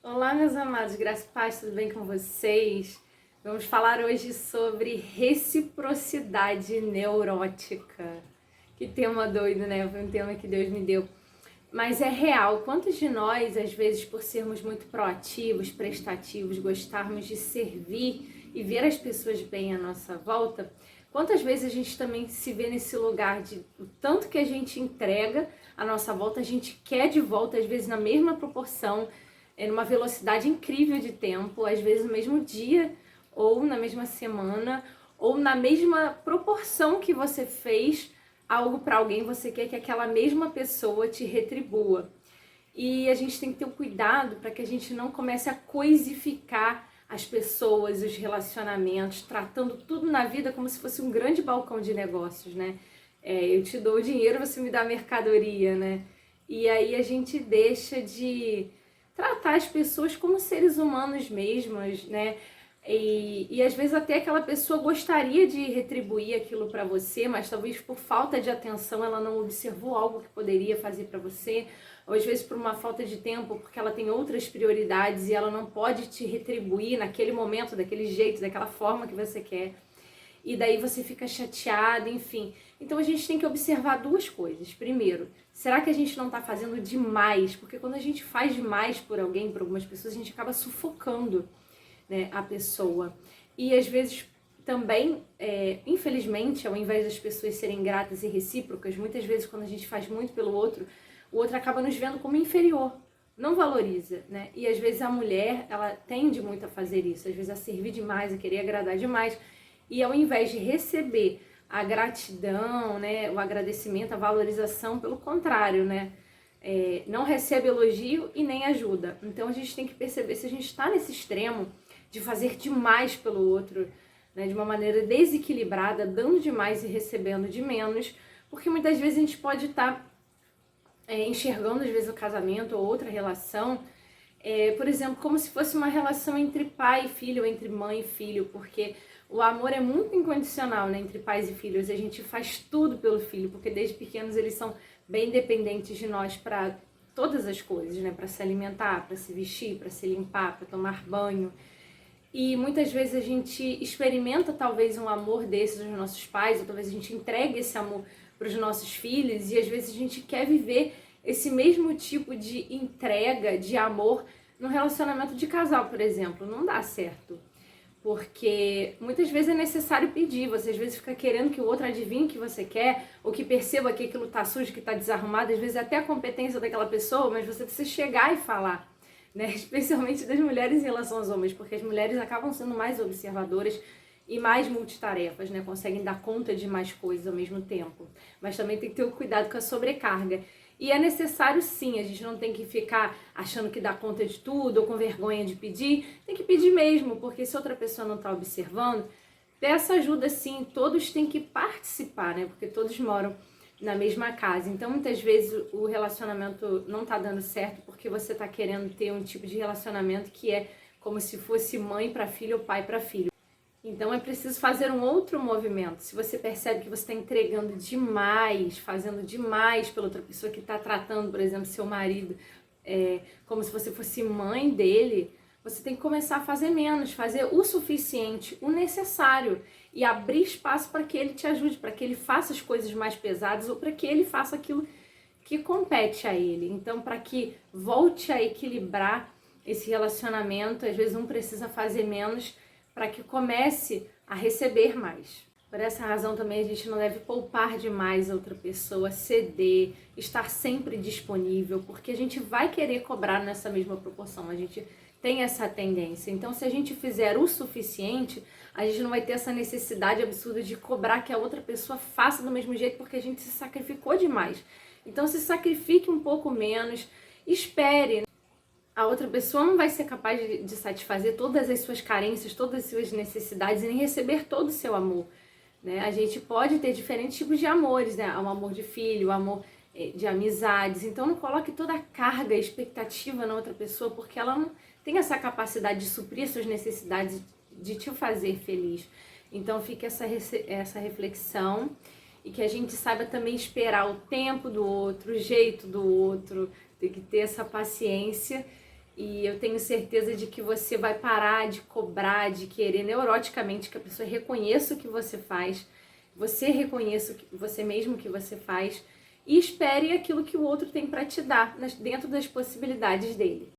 Olá, meus amados, graça e paz, tudo bem com vocês? Vamos falar hoje sobre reciprocidade neurótica. Que tema doido, né? Foi um tema que Deus me deu. Mas é real. Quantos de nós, às vezes, por sermos muito proativos, prestativos, gostarmos de servir e ver as pessoas bem à nossa volta, quantas vezes a gente também se vê nesse lugar de o tanto que a gente entrega à nossa volta, a gente quer de volta, às vezes na mesma proporção, numa velocidade incrível de tempo, às vezes no mesmo dia, ou na mesma semana, ou na mesma proporção que você fez algo para alguém, você quer que aquela mesma pessoa te retribua. E a gente tem que ter um cuidado para que a gente não comece a coisificar as pessoas, os relacionamentos, tratando tudo na vida como se fosse um grande balcão de negócios, né? Eu te dou o dinheiro, você me dá a mercadoria, né? E aí a gente deixa de tratar as pessoas como seres humanos mesmos, né? E às vezes até aquela pessoa gostaria de retribuir aquilo para você, mas talvez por falta de atenção ela não observou algo que poderia fazer para você, ou às vezes por uma falta de tempo, porque ela tem outras prioridades e ela não pode te retribuir naquele momento, daquele jeito, daquela forma que você quer. E daí você fica chateado, enfim. Então a gente tem que observar duas coisas. Primeiro, será que a gente não está fazendo demais? Porque quando a gente faz demais por alguém, por algumas pessoas, a gente acaba sufocando, né, a pessoa. E às vezes também, infelizmente, ao invés das pessoas serem gratas e recíprocas, muitas vezes quando a gente faz muito pelo outro, o outro acaba nos vendo como inferior, não valoriza, né? E às vezes a mulher, ela tende muito a fazer isso, às vezes a servir demais, a querer agradar demais, e ao invés de receber a gratidão, né, o agradecimento, a valorização, pelo contrário, né? Não recebe elogio e nem ajuda. Então a gente tem que perceber se a gente está nesse extremo de fazer demais pelo outro, né, de uma maneira desequilibrada, dando demais e recebendo de menos, porque muitas vezes a gente pode estar enxergando às vezes o casamento ou outra relação, por exemplo, como se fosse uma relação entre pai e filho, ou entre mãe e filho, porque o amor é muito incondicional, né, entre pais e filhos. A gente faz tudo pelo filho, porque desde pequenos eles são bem dependentes de nós para todas as coisas, né, para se alimentar, para se vestir, para se limpar, para tomar banho. E muitas vezes a gente experimenta talvez um amor desses dos nossos pais, ou talvez a gente entregue esse amor para os nossos filhos, e às vezes a gente quer viver esse mesmo tipo de entrega, de amor, num relacionamento de casal, por exemplo. Não dá certo. Porque muitas vezes é necessário pedir, você às vezes fica querendo que o outro adivinhe o que você quer, ou que perceba que aquilo tá sujo, que tá desarrumado, às vezes é até a competência daquela pessoa, mas você precisa chegar e falar, né? Especialmente das mulheres em relação aos homens, porque as mulheres acabam sendo mais observadoras e mais multitarefas, né? Conseguem dar conta de mais coisas ao mesmo tempo. Mas também tem que ter o cuidado com a sobrecarga. E é necessário sim, a gente não tem que ficar achando que dá conta de tudo ou com vergonha de pedir, tem que pedir mesmo, porque se outra pessoa não está observando, peça ajuda sim, todos têm que participar, né? Porque todos moram na mesma casa. Então, muitas vezes o relacionamento não tá dando certo porque você tá querendo ter um tipo de relacionamento que é como se fosse mãe para filho ou pai para filho. Então é preciso fazer um outro movimento. Se você percebe que você está entregando demais, fazendo demais pela outra pessoa que está tratando, por exemplo, seu marido, como se você fosse mãe dele, você tem que começar a fazer menos, fazer o suficiente, o necessário e abrir espaço para que ele te ajude, para que ele faça as coisas mais pesadas ou para que ele faça aquilo que compete a ele. Então, para que volte a equilibrar esse relacionamento, às vezes um precisa fazer menos para que comece a receber mais. Por essa razão também a gente não deve poupar demais a outra pessoa, ceder, estar sempre disponível, porque a gente vai querer cobrar nessa mesma proporção, a gente tem essa tendência. Então, se a gente fizer o suficiente, a gente não vai ter essa necessidade absurda de cobrar que a outra pessoa faça do mesmo jeito, porque a gente se sacrificou demais. Então, se sacrifique um pouco menos, espere. A outra pessoa não vai ser capaz de satisfazer todas as suas carências, todas as suas necessidades e nem receber todo o seu amor, né? A gente pode ter diferentes tipos de amores, né? O amor de filho, o amor de amizades. Então não coloque toda a carga, a expectativa na outra pessoa, porque ela não tem essa capacidade de suprir suas necessidades, de te fazer feliz. Então fica essa reflexão e que a gente saiba também esperar o tempo do outro, o jeito do outro, tem que ter essa paciência E eu tenho certeza de que você vai parar de cobrar, de querer neuroticamente que a pessoa reconheça o que você faz, você reconheça você mesmo que você faz e espere aquilo que o outro tem para te dar dentro das possibilidades dele.